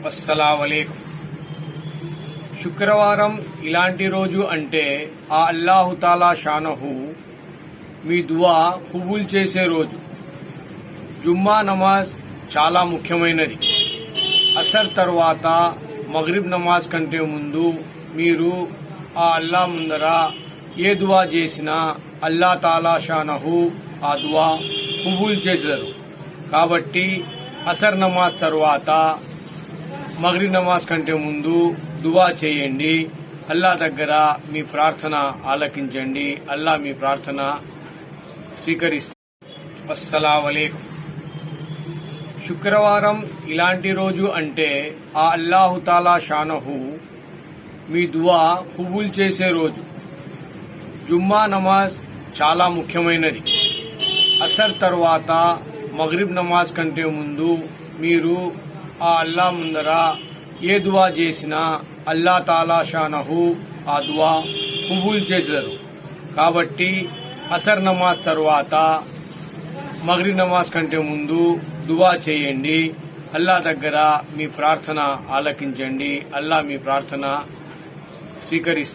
అస్సలాముఅలైకుం. శుక్రవారం ఇలాంటి రోజు అంటే ఆ అల్లాహుతాలా షానహు మీ దువా కబూల్ చేసే రోజు. జుమ్మా నమాజ్ చాలా ముఖ్యమైనది. అసర్ తర్వాత మగ్రిబ్ నమాజ్ కంటే ముందు మీరు ఆ అల్లా ముందర ఏ దువా చేసినా అల్లా తాలా షానహు ఆ దువా కబూల్ చేశారు. కాబట్టి అసర్ నమాజ్ తర్వాత మగ్రిబ్ నమాజ్ కంటే ముందు దువా చేయండి. అల్లా దగ్గర మీ ప్రార్థన ఆలకించండి. అల్లా మీ ప్రార్థన స్వీకరిస్తారు. అస్సలాముఅలైకుం. శుక్రవారం ఇలాంటి రోజు అంటే ఆ అల్లాహుతాలా షానహు మీ దువా కబూల్ చేసే రోజు. జుమ్మా నమాజ్ చాలా ముఖ్యమైనది. అసర్ తర్వాత మగ్రిబ్ నమాజ్ కంటే ముందు మీరు ఆ అల్లా ముందర ఏ దువా చేసినా అల్లా తాలా షానహు ఆ దువా కబూల్ చేశారు. కాబట్టి అసర్ నమాజ్ తర్వాత మగ్రిబ్ నమాజ్ కంటే ముందు దువా చేయండి. అల్లా దగ్గర మీ ప్రార్థన ఆలకించండి. అల్లా మీ ప్రార్థన స్వీకరిస్తారు.